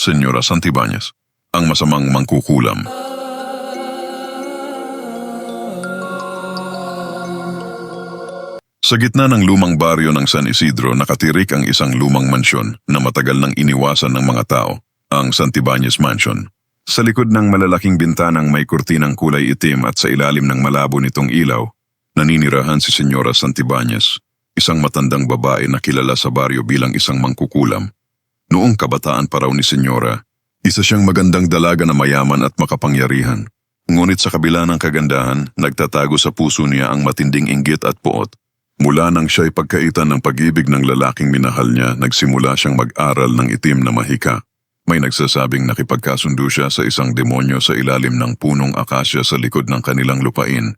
Senyora Santibanez, ang masamang mangkukulam. Sa gitna ng lumang baryo ng San Isidro, nakatirik ang isang lumang mansyon na matagal nang iniwasan ng mga tao, ang Santibanez Mansion. Sa likod ng malalaking bintanang may kurtinang kulay itim at sa ilalim ng malabo nitong ilaw, naninirahan si Senyora Santibanez, isang matandang babae na kilala sa baryo bilang isang mangkukulam. Noong kabataan pa raw ni Senyora, isa siyang magandang dalaga na mayaman at makapangyarihan. Ngunit sa kabila ng kagandahan, nagtatago sa puso niya ang matinding inggit at puot. Mula nang siya'y pagkaitan ng pag-ibig ng lalaking minahal niya, nagsimula siyang mag-aral ng itim na mahika. May nagsasabing nakipagkasundo siya sa isang demonyo sa ilalim ng punong akasya sa likod ng kanilang lupain.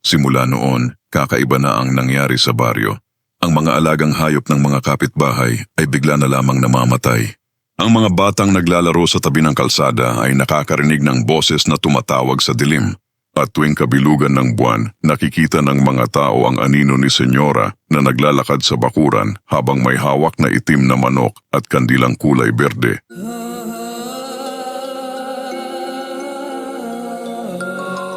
Simula noon, kakaiba na ang nangyari sa baryo. Ang mga alagang hayop ng mga kapitbahay ay bigla na lamang namamatay. Ang mga batang naglalaro sa tabi ng kalsada ay nakakarinig ng boses na tumatawag sa dilim. At tuwing kabilugan ng buwan, nakikita ng mga tao ang anino ni Senyora na naglalakad sa bakuran habang may hawak na itim na manok at kandilang kulay berde.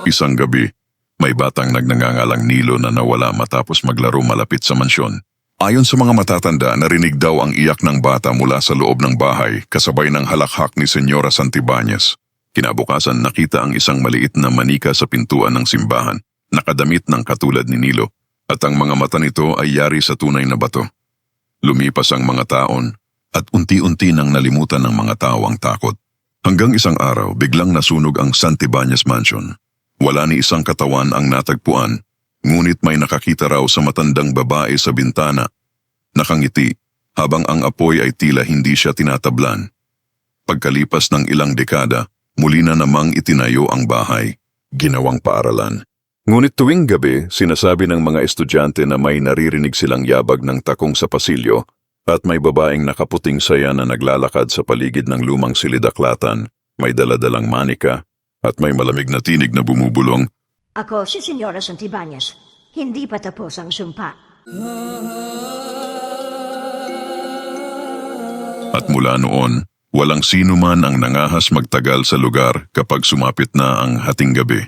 Isang gabi, may batang nagngangalang Nilo na nawala matapos maglaro malapit sa mansyon. Ayon sa mga matatanda, narinig daw ang iyak ng bata mula sa loob ng bahay kasabay ng halakhak ni Senyora Santibanez. Kinabukasan nakita ang isang maliit na manika sa pintuan ng simbahan, nakadamit ng katulad ni Nilo, at ang mga mata nito ay yari sa tunay na bato. Lumipas ang mga taon, at unti-unti nang nalimutan ng mga tao ang takot. Hanggang isang araw, biglang nasunog ang Santibanez Mansion. Wala ni isang katawan ang natagpuan, ngunit may nakakita raw sa matandang babae sa bintana. Nakangiti, habang ang apoy ay tila hindi siya tinatablan. Pagkalipas ng ilang dekada, muli na namang itinayo ang bahay, ginawang paaralan. Ngunit tuwing gabi, sinasabi ng mga estudyante na may naririnig silang yabag ng takong sa pasilyo at may babaeng nakaputing saya na naglalakad sa paligid ng lumang silidaklatan, may daladalang manika at may malamig na tinig na bumubulong. Ako si Senyora Santibanez. Hindi pa tapos ang sumpa. At mula noon, walang sino man ang nangahas magtagal sa lugar kapag sumapit na ang hating gabi.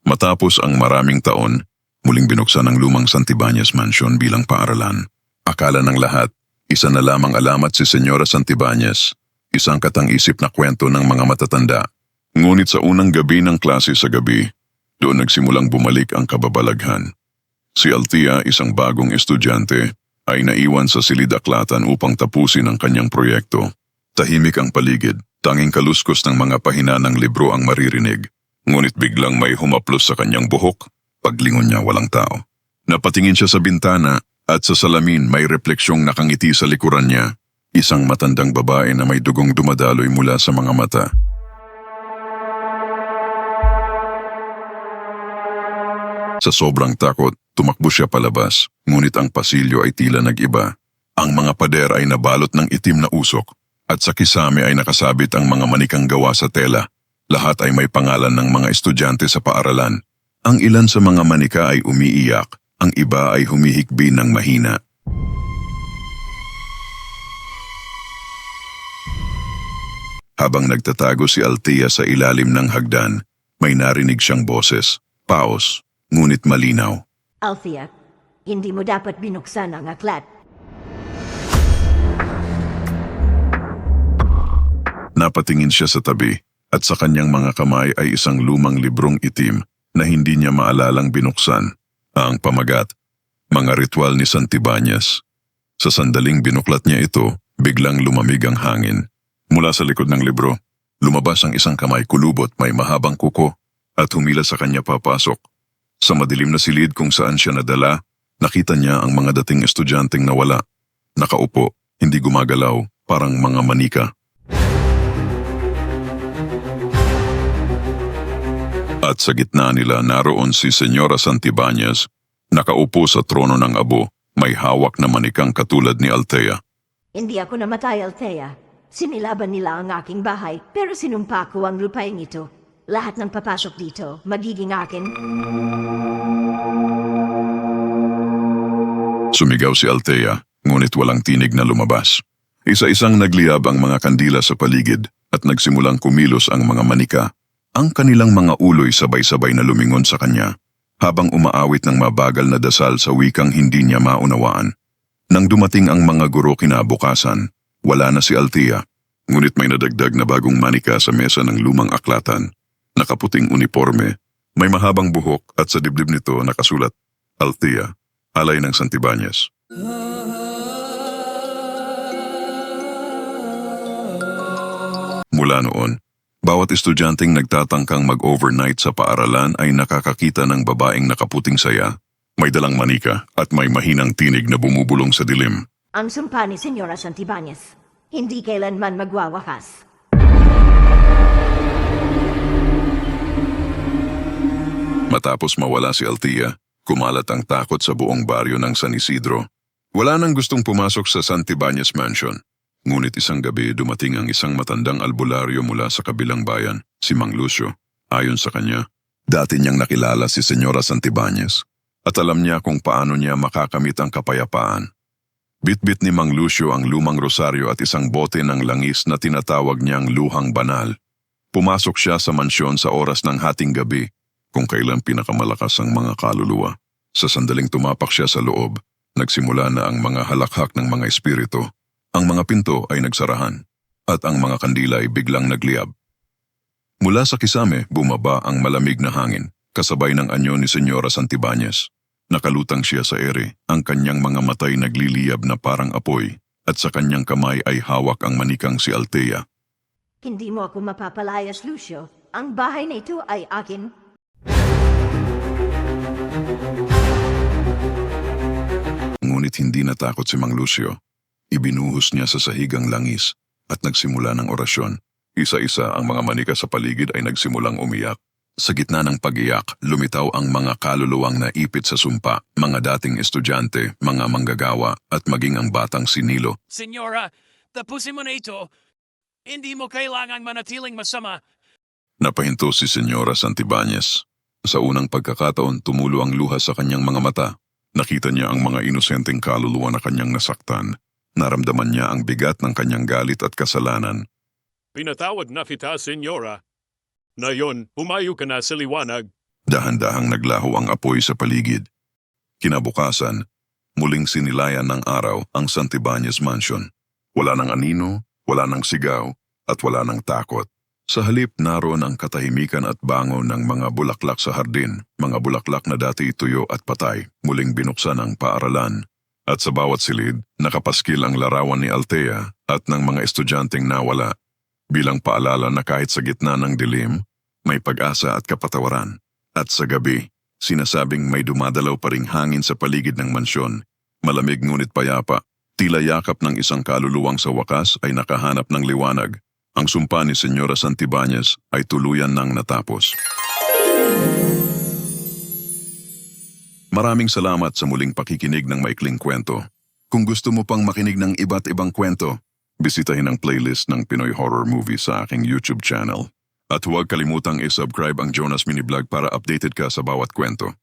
Matapos ang maraming taon, muling binuksan ang lumang Santibanez Mansion bilang paaralan. Akala ng lahat, isa na lamang alamat si Senyora Santibanez, isang katang-isip na kwento ng mga matatanda. Ngunit sa unang gabi ng klase sa gabi, doon nagsimulang bumalik ang kababalaghan. Si Althea, isang bagong estudyante, ay naiwan sa silidaklatan upang tapusin ang kanyang proyekto. Tahimik ang paligid, tanging kaluskos ng mga pahina ng libro ang maririnig. Ngunit biglang may humaplos sa kanyang buhok, paglingon niya walang tao. Napatingin siya sa bintana at sa salamin may refleksyong nakangiti sa likuran niya. Isang matandang babae na may dugong dumadaloy mula sa mga mata. Sa sobrang takot, tumakbo siya palabas, ngunit ang pasilyo ay tila nag-iba. Ang mga pader ay nabalot ng itim na usok. At sa kisame ay nakasabit ang mga manikang gawa sa tela. Lahat ay may pangalan ng mga estudyante sa paaralan. Ang ilan sa mga manika ay umiiyak, ang iba ay humihikbi ng mahina. Habang nagtatago si Althea sa ilalim ng hagdan, may narinig siyang boses, paos, ngunit malinaw. Althea, hindi mo dapat binuksan ang aklat. Napatingin siya sa tabi at sa kanyang mga kamay ay isang lumang librong itim na hindi niya maalalang binuksan. Ang pamagat, mga ritual ni Santibanez. Sa sandaling binuklat niya ito, biglang lumamig ang hangin. Mula sa likod ng libro, lumabas ang isang kamay kulubot may mahabang kuko at humila sa kanya papasok. Sa madilim na silid kung saan siya nadala, nakita niya ang mga dating estudyanteng nawala. Nakaupo, hindi gumagalaw, parang mga manika. At sa gitna nila naroon si Senyora Santibanez, nakaupo sa trono ng abo, may hawak na manikang katulad ni Althea. Hindi ako namatay, Althea. Sinilaban nila ang aking bahay, pero sinumpa ko ang lupain ito. Lahat ng papasok dito, magiging akin. Sumigaw si Althea, ngunit walang tinig na lumabas. Isa-isang nagliyab ang mga kandila sa paligid at nagsimulang kumilos ang mga manika. Ang kanilang mga ulo'y sabay-sabay na lumingon sa kanya habang umaawit ng mabagal na dasal sa wikang hindi niya maunawaan. Nang dumating ang mga guro kinabukasan, wala na si Althea. Ngunit may nadagdag na bagong manika sa mesa ng lumang aklatan. Nakaputing uniforme, may mahabang buhok at sa dibdib nito nakasulat, Althea, alay ng Santibanez. Mula noon, bawat estudyanteng nagtatangkang mag-overnight sa paaralan ay nakakakita ng babaeng nakaputing saya, may dalang manika at may mahinang tinig na bumubulong sa dilim. Ang sumpa ni Senyora Santibanez, hindi kailanman magwawakas. Matapos mawala si Althea, kumalat ang takot sa buong baryo ng San Isidro. Wala nang gustong pumasok sa Santibanez Mansion. Ngunit isang gabi dumating ang isang matandang albularyo mula sa kabilang bayan, si Mang Lucio. Ayon sa kanya, dati niyang nakilala si Senyora Santibanez at alam niya kung paano niya makakamit ang kapayapaan. Bitbit ni Mang Lucio ang lumang rosaryo at isang bote ng langis na tinatawag niyang luhang banal. Pumasok siya sa mansyon sa oras ng hating gabi, kung kailan pinakamalakas ang mga kaluluwa. Sa sandaling tumapak siya sa loob, nagsimula na ang mga halakhak ng mga espiritu. Ang mga pinto ay nagsarahan, at ang mga kandila ay biglang nagliyab. Mula sa kisame, bumaba ang malamig na hangin, kasabay ng anyo ni Senyora Santibanez. Nakalutang siya sa ere, ang kanyang mga matay nagliliyab na parang apoy, at sa kanyang kamay ay hawak ang manikang si Althea. Hindi mo ako mapapalayas, Lucio. Ang bahay na ito ay akin. Ngunit hindi natakot si Mang Lucio. Ibinuhos niya sa sahigang langis at nagsimula ng orasyon. Isa-isa ang mga manika sa paligid ay nagsimulang umiyak. Sa gitna ng pag-iyak, lumitaw ang mga kaluluwang naipit sa sumpa, mga dating estudyante, mga manggagawa at maging ang batang si Nilo. Senyora, tapusin mo na ito. Hindi mo kailangang manatiling masama. Napahinto si Senyora Santibanez. Sa unang pagkakataon, tumulo ang luha sa kanyang mga mata. Nakita niya ang mga inosenteng kaluluwa na kanyang nasaktan. Naramdaman niya ang bigat ng kanyang galit at kasalanan. Pinatawad na kita, Senyora. Ngayon, humayo ka na sa liwanag. Dahan-dahang naglaho ang apoy sa paligid. Kinabukasan, muling sinilayan ng araw ang Santibanez Mansion. Wala nang anino, wala nang sigaw, at wala nang takot. Sa halip naroon ang katahimikan at bango ng mga bulaklak sa hardin, mga bulaklak na dati tuyo at patay, muling binuksan ang paaralan. At sa bawat silid, nakapaskil ang larawan ni Althea at ng mga estudyanteng nawala. Bilang paalala na kahit sa gitna ng dilim, may pag-asa at kapatawaran. At sa gabi, sinasabing may dumadalaw pa ring hangin sa paligid ng mansyon. Malamig ngunit payapa, tila yakap ng isang kaluluwang sa wakas ay nakahanap ng liwanag. Ang sumpa ni Senyora Santibanez ay tuluyan nang natapos. Maraming salamat sa muling pakikinig ng maikling kwento. Kung gusto mo pang makinig ng iba't ibang kwento, bisitahin ang playlist ng Pinoy Horror Movie sa aking YouTube channel. At huwag kalimutang i-subscribe ang Jonas Mini Vlog para updated ka sa bawat kwento.